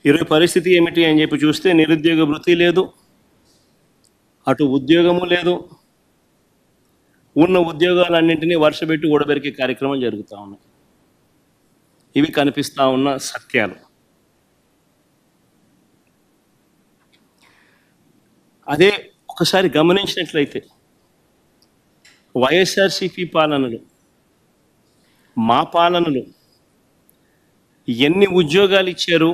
ఈరోజు పరిస్థితి ఏమిటి అని చెప్పి చూస్తే నిరుద్యోగ వృత్తి లేదు, అటు ఉద్యోగము లేదు. ఉన్న ఉద్యోగాలన్నింటినీ వర్షపెట్టి ఊడబెరికే కార్యక్రమం జరుగుతూ ఉన్నాయి. ఇవి కనిపిస్తూ ఉన్న సత్యాలు. అదే ఒకసారి గమనించినట్లయితే వైఎస్ఆర్సీపీ పాలనలు, మా పాలనలు ఎన్ని ఉద్యోగాలు ఇచ్చారు,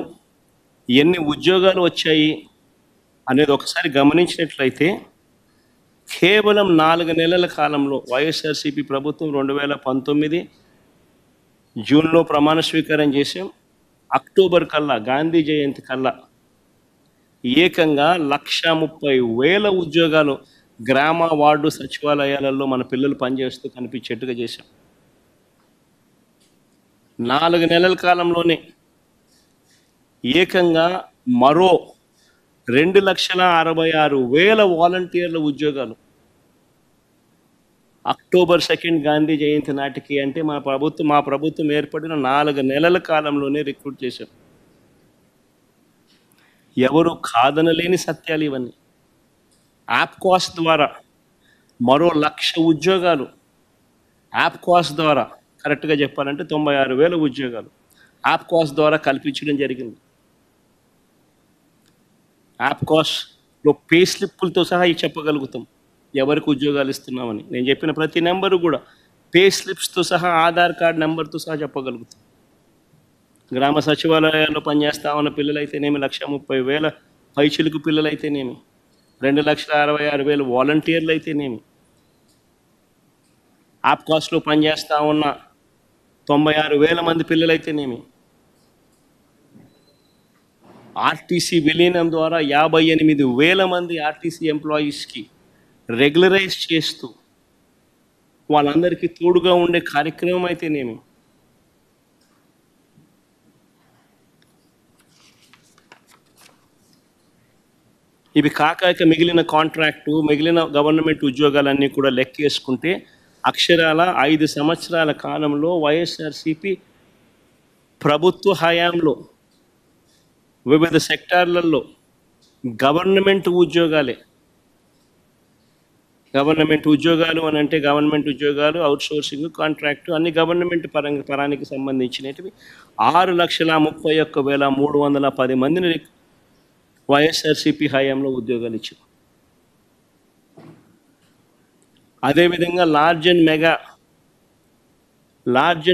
ఎన్ని ఉద్యోగాలు వచ్చాయి అనేది ఒకసారి గమనించినట్లయితే కేవలం 4 నెలల కాలంలో వైఎస్ఆర్సీపీ ప్రభుత్వం 2019 జూన్లో ప్రమాణ స్వీకారం చేసాం. అక్టోబర్ కల్లా, గాంధీ జయంతి కల్లా ఏకంగా 1,30,000 ఉద్యోగాలు గ్రామ వార్డు సచివాలయాలలో మన పిల్లలు పనిచేస్తూ కనిపించేట్టుగా చేశాం. 4 నెలల కాలంలోనే ఏకంగా మరో 2,66,000 వాలంటీర్ల ఉద్యోగాలు అక్టోబర్ 2 గాంధీ జయంతి నాటికి, అంటే మా ప్రభుత్వం ఏర్పడిన 4 నెలల కాలంలోనే రిక్రూట్ చేశాం. ఎవరు కాదనలేని సత్యాలు ఇవన్నీ. యాప్కాస్ ద్వారా మరో 1,00,000 ఉద్యోగాలు, యాప్కాస్ ద్వారా కరెక్ట్గా చెప్పాలంటే 96,000 ఉద్యోగాలు యాప్కాస్ ద్వారా కల్పించడం జరిగింది. యాప్కాస్లో పే స్లిప్పులతో సహా చెప్పగలుగుతాం ఎవరికి ఉద్యోగాలు ఇస్తున్నామని. నేను చెప్పిన ప్రతి నెంబరు కూడా పే స్లిప్స్తో సహా, ఆధార్ కార్డ్ నెంబర్తో సహా చెప్పగలుగుతాం. గ్రామ సచివాలయాల్లో పనిచేస్తా ఉన్న పిల్లలైతేనేమి, 1,30,000 పైచిలుకు పిల్లలైతేనేమి, 2,66,000 వాలంటీర్లు అయితేనేమి, యాప్కాస్లో పనిచేస్తూ ఉన్న 96,000 మంది పిల్లలైతేనేమి, ఆర్టీసీ విలీనం ద్వారా 58,000 మంది ఆర్టీసీ ఎంప్లాయీస్కి రెగ్యులరైజ్ చేస్తూ వాళ్ళందరికీ తోడుగా ఉండే కార్యక్రమం అయితేనేమి, ఇవి కాక మిగిలిన కాంట్రాక్టు, మిగిలిన గవర్నమెంట్ ఉద్యోగాలన్నీ కూడా లెక్కేసుకుంటే అక్షరాల 5 సంవత్సరాల కాలంలో వైఎస్ఆర్సీపీ ప్రభుత్వ హయాంలో వివిధ సెక్టార్లలో గవర్నమెంట్ ఉద్యోగాలు అని అంటే గవర్నమెంట్ ఉద్యోగాలు, అవుట్సోర్సింగ్, కాంట్రాక్టు అన్ని గవర్నమెంట్ పరానికి సంబంధించినవి 6,31,310 మందిని వైఎస్ఆర్సీపీ హయాంలో ఉద్యోగాలు ఇచ్చారు. అదేవిధంగా లార్జ్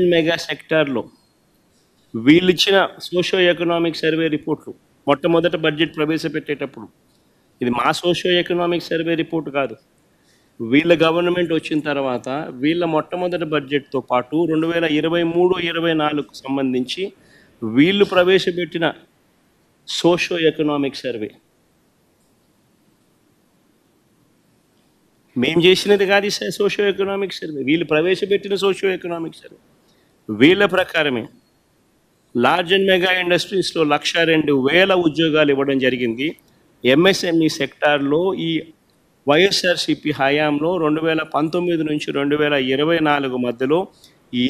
అండ్ మెగా సెక్టార్లో వీళ్ళు ఇచ్చిన సోషో ఎకనామిక్ సర్వే రిపోర్ట్లు మొట్టమొదట బడ్జెట్ ప్రవేశపెట్టేటప్పుడు, ఇది మా సోషో ఎకనామిక్ సర్వే రిపోర్ట్ కాదు, వీళ్ళ గవర్నమెంట్ వచ్చిన తర్వాత వీళ్ళ మొట్టమొదటి బడ్జెట్తో పాటు 2023-24 సంబంధించి వీళ్ళు ప్రవేశపెట్టిన సోషో ఎకనామిక్ సర్వే, మేము చేసినది కాదు సోషో ఎకనామిక్ సర్వే, వీళ్ళు ప్రవేశపెట్టిన సోషో ఎకనామిక్ సర్వే. వీళ్ళ ప్రకారమే లార్జ్ అండ్ మెగా ఇండస్ట్రీస్లో 1,02,000 ఉద్యోగాలు ఇవ్వడం జరిగింది. ఎంఎస్ఎంఈ సెక్టార్లో ఈ వైఎస్ఆర్సీపీ హయాంలో 2019 నుంచి 2024 మధ్యలో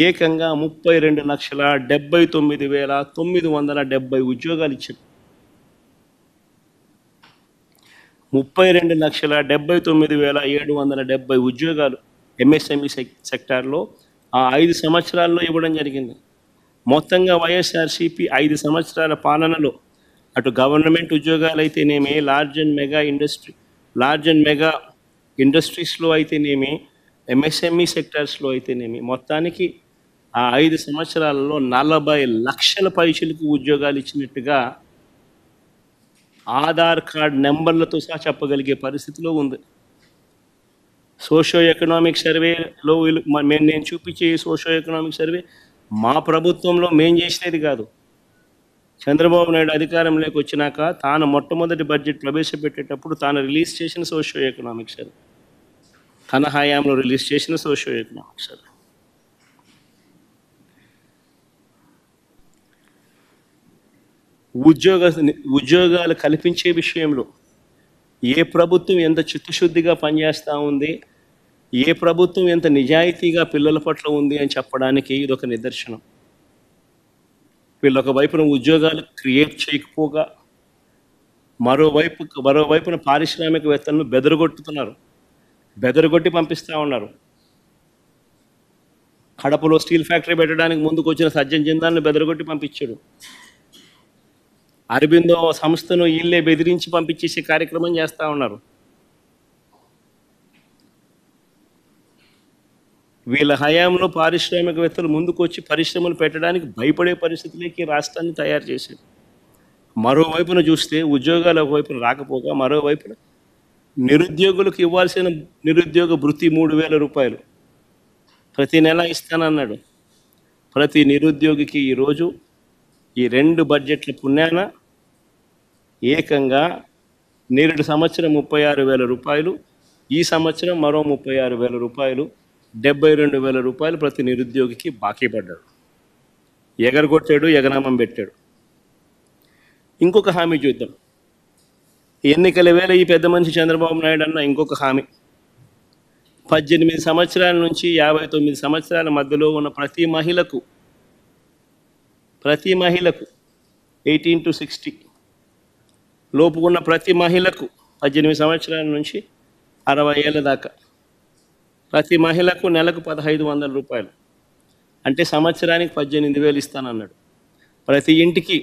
ఏకంగా 32,79,970 ఉద్యోగాలు ఇచ్చారు. 32,79,770 ఉద్యోగాలు ఎంఎస్ఎంఈ సెక్టార్లో ఆ 5 సంవత్సరాల్లో ఇవ్వడం జరిగింది. మొత్తంగా వైఎస్ఆర్సీపీ 5 సంవత్సరాల పాలనలో అటు గవర్నమెంట్ ఉద్యోగాలు అయితేనేమి, లార్జ్ అండ్ మెగా ఇండస్ట్రీస్లో అయితేనేమి, ఎంఎస్ఎంఈ సెక్టార్స్లో అయితేనేమి, మొత్తానికి ఆ 5 సంవత్సరాలలో 40 లక్షల పైచిలకు ఉద్యోగాలు ఇచ్చినట్టుగా ఆధార్ కార్డ్ నెంబర్లతో సహా చెప్పగలిగే పరిస్థితిలో ఉంది. సోషో ఎకనామిక్ సర్వేలో నేను చూపించే సోషో ఎకనామిక్ సర్వే మా ప్రభుత్వంలో మేము చేసినది కాదు. చంద్రబాబు నాయుడు అధికారంలోకి వచ్చినాక తాను మొట్టమొదటి బడ్జెట్ ప్రవేశపెట్టేటప్పుడు తాను రిలీజ్ చేసిన సోషో ఎకనామిక్ సర్వే, తన హయాంలో రిలీజ్ చేసిన సోషో ఎకనామిక్ సర్వే. ఉద్యోగాలు కల్పించే విషయంలో ఏ ప్రభుత్వం ఎంత చిత్తశుద్ధిగా పనిచేస్తూ ఉంది, ఏ ప్రభుత్వం ఎంత నిజాయితీగా పిల్లల పట్ల ఉంది అని చెప్పడానికి ఇదొక నిదర్శనం. వీళ్ళు ఒక వైపున ఉద్యోగాలు క్రియేట్ చేయకపోగా మరోవైపున పారిశ్రామికవేత్తలను బెదరగొట్టి పంపిస్తూ ఉన్నారు. కడపలో స్టీల్ ఫ్యాక్టరీ పెట్టడానికి ముందుకు వచ్చిన సజ్జన్ జిందాల్ని బెదరగొట్టి పంపించాడు. అరబిందో సంస్థను వీళ్ళే బెదిరించి పంపించేసే కార్యక్రమం చేస్తూ ఉన్నారు. వీళ్ళ హయాంలో పారిశ్రామికవేత్తలు ముందుకు వచ్చి పరిశ్రమలు పెట్టడానికి భయపడే పరిస్థితులకి రాష్ట్రాన్ని తయారు చేశారు. మరోవైపున చూస్తే ఉద్యోగాలు ఒకవైపున రాకపోగా మరోవైపున నిరుద్యోగులకు ఇవ్వాల్సిన నిరుద్యోగ భృతి 3,000 రూపాయలు ప్రతి నెల ఇస్తానన్నాడు. ప్రతి నిరుద్యోగికి ఈరోజు ఈ 2 బడ్జెట్ల పుణ్యాన ఏకంగా నేరుడు సంవత్సరం 36,000 రూపాయలు, ఈ సంవత్సరం మరో 36,000 రూపాయలు, 72,000 రూపాయలు ప్రతి నిరుద్యోగికి బాకీ పడ్డాడు. ఎగరగొట్టాడు, ఎగనామం పెట్టాడు. ఇంకొక హామీ చూద్దాం. ఎన్నికల వేళ ఈ పెద్ద మనిషి చంద్రబాబు నాయుడు అన్న ఇంకొక హామీ, 18 సంవత్సరాల నుంచి 59 సంవత్సరాల మధ్యలో ఉన్న ప్రతి మహిళకు 18 to 60 లోపు ఉన్న ప్రతి మహిళకు 18 సంవత్సరాల నుంచి 60 ఏళ్ళ దాకా ప్రతి మహిళకు నెలకు 1,500 రూపాయలు, అంటే సంవత్సరానికి 18,000 ఇస్తానన్నాడు. ప్రతి ఇంటికి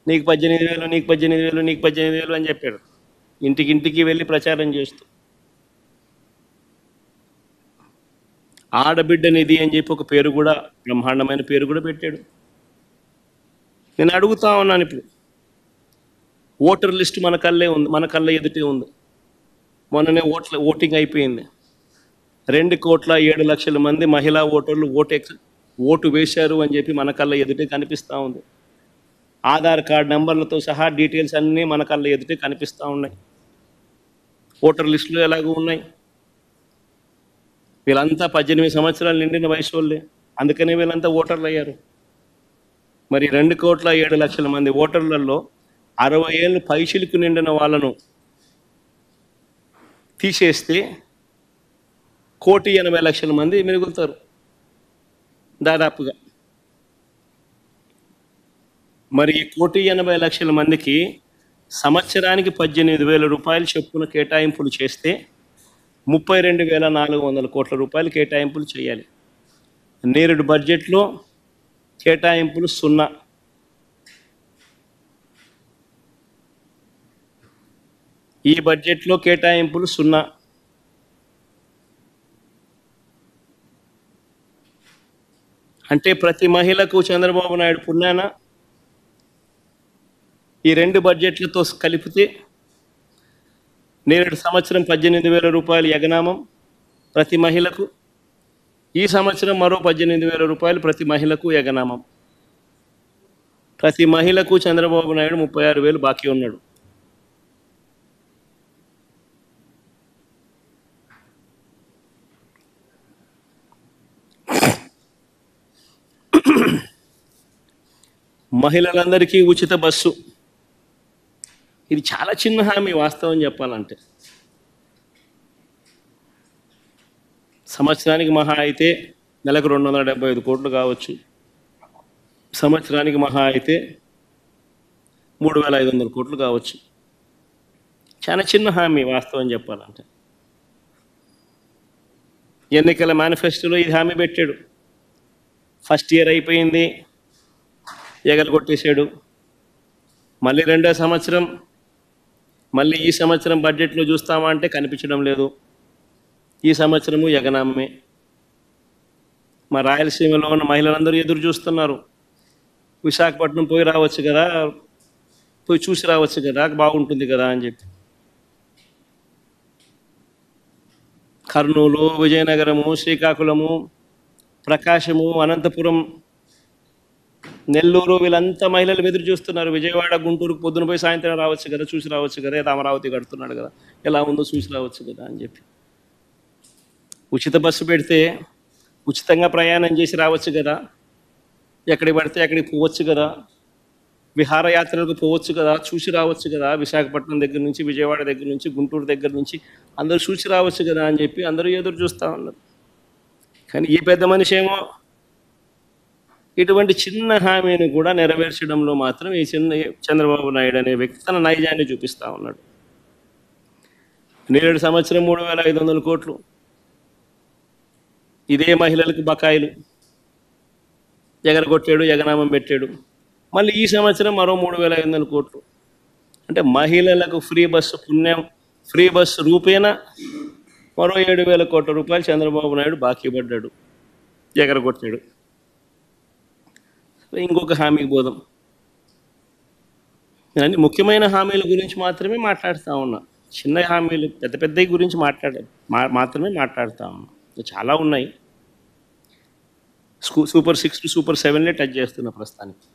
నీకు 18,000, నీకు 18,000, నీకు 18,000 అని చెప్పాడు. ఇంటికి వెళ్ళి ప్రచారం చేస్తూ ఆడబిడ్డ నిధి అని చెప్పి ఒక పేరు కూడా, బ్రహ్మాండమైన పేరు కూడా పెట్టాడు. నేను అడుగుతా ఉన్నాను, ఇప్పుడు ఓటర్ లిస్ట్ మన కళ్ళ ఎదుటే ఉంది. మొన్ననే ఓటింగ్ అయిపోయింది. 2,07,00,000 మంది మహిళా ఓటర్లు ఓటు వేశారు అని చెప్పి మన కళ్ళ ఎదుటే కనిపిస్తూ ఉంది. ఆధార్ కార్డ్ నెంబర్లతో సహా డీటెయిల్స్ అన్నీ మన కళ్ళ ఎదుటే కనిపిస్తూ ఉన్నాయి. ఓటర్ లిస్టులు ఎలాగో ఉన్నాయి. వీళ్ళంతా 18 సంవత్సరాలు నిండిన వయసు వాళ్ళే, అందుకనే వీళ్ళంతా ఓటర్లు అయ్యారు. మరి 2,07,00,000 మంది ఓటర్లలో 60 ఏళ్ళు పైచిలకు నిండిన వాళ్ళను తీసేస్తే 1,80,00,000 మంది మిగులుతారు దాదాపుగా. మరి 1,80,00,000 మందికి సంవత్సరానికి 18,000 రూపాయలు చొప్పున కేటాయింపులు చేస్తే 32,400 కోట్ల రూపాయలు కేటాయింపులు చేయాలి. నేరుడు బడ్జెట్లో కేటాయింపులు 0. ఈ బడ్జెట్లో కేటాయింపులు 0. అంటే ప్రతి మహిళకు చంద్రబాబు నాయుడు పుణ్యాన ఈ 2 బడ్జెట్లతో కలిపితే నేరుడు సంవత్సరం 18,000 రూపాయలు ఎగనామం ప్రతి మహిళకు, ఈ సంవత్సరం మరో 18,000 రూపాయలు ప్రతి మహిళకు ఎగనామం. ప్రతి మహిళకు చంద్రబాబు నాయుడు 36,000 బాకీ ఉన్నాడు. మహిళలందరికీ ఉచిత బస్సు, ఇది చాలా చిన్న హామీ వాస్తవం చెప్పాలంటే. సంవత్సరానికి మహా అయితే నెలకు 275 కోట్లు కావచ్చు, సంవత్సరానికి మహా అయితే 3,500 కోట్లు కావచ్చు. చాలా చిన్న హామీ వాస్తవం చెప్పాలంటే. ఎన్నికల మేనిఫెస్టోలో ఇది హామీ పెట్టాడు. ఫస్ట్ ఇయర్ అయిపోయింది, ఎగరగొట్టేశాడు. మళ్ళీ 2వ సంవత్సరం, మళ్ళీ ఈ సంవత్సరం బడ్జెట్లో చూస్తామా అంటే కనిపించడం లేదు. ఈ సంవత్సరము ఎగనామే. మా రాయలసీమలో ఉన్న మహిళలందరూ ఎదురు చూస్తున్నారు. విశాఖపట్నం పోయి రావచ్చు కదా, పోయి చూసి రావచ్చు కదా, బాగుంటుంది కదా అని చెప్పి. కర్నూలు, విజయనగరము, శ్రీకాకుళము, ప్రకాశము, అనంతపురం, నెల్లూరు, వీళ్ళంతా మహిళలు ఎదురు చూస్తున్నారు. విజయవాడ, గుంటూరుకు పొద్దున పోయి సాయంత్రం రావచ్చు కదా, చూసి రావచ్చు కదా, అమరావతి కడుతున్నాడు కదా, ఎలా ఉందో చూసి రావచ్చు కదా అని చెప్పి. ఉచిత బస్సు పెడితే ఉచితంగా ప్రయాణం చేసి రావచ్చు కదా, ఎక్కడికి పడితే అక్కడికి పోవచ్చు కదా, విహారయాత్రలకు పోవచ్చు కదా, చూసి రావచ్చు కదా, విశాఖపట్నం దగ్గర నుంచి, విజయవాడ దగ్గర నుంచి, గుంటూరు దగ్గర నుంచి అందరూ చూసి రావచ్చు కదా అని చెప్పి అందరూ ఎదురు చూస్తూ ఉన్నారు. కానీ ఈ పెద్ద మనిషి ఏమో ఇటువంటి చిన్న హామీని కూడా నెరవేర్చడంలో మాత్రం ఈ చంద్రబాబు నాయుడు అనే వ్యక్తి తన నైజాన్ని చూపిస్తా ఉన్నాడు. నేరేడు సంవత్సరం 3,500 కోట్లు ఇదే మహిళలకు బకాయిలు ఎగరగొట్టాడు, ఎగనామం పెట్టాడు. మళ్ళీ ఈ సంవత్సరం మరో 3,500 కోట్లు. అంటే మహిళలకు ఫ్రీ బస్సు పుణ్యం, ఫ్రీ బస్సు రూపేణ మరో 7,000 కోట్ల రూపాయలు చంద్రబాబు నాయుడు బాకీ పడ్డాడు, ఎగరగొట్టాడు. ఇంకొక హామీకి పోదాం. నేను అన్ని ముఖ్యమైన హామీల గురించి మాత్రమే మాట్లాడుతూ ఉన్నా. చిన్న హామీలు పెద్ద పెద్దవి గురించి మాత్రమే మాట్లాడుతూ ఉన్నా. చాలా ఉన్నాయి. సూపర్ 6 టు సూపర్ 7 టచ్ చేస్తున్న ప్రస్తుతానికి.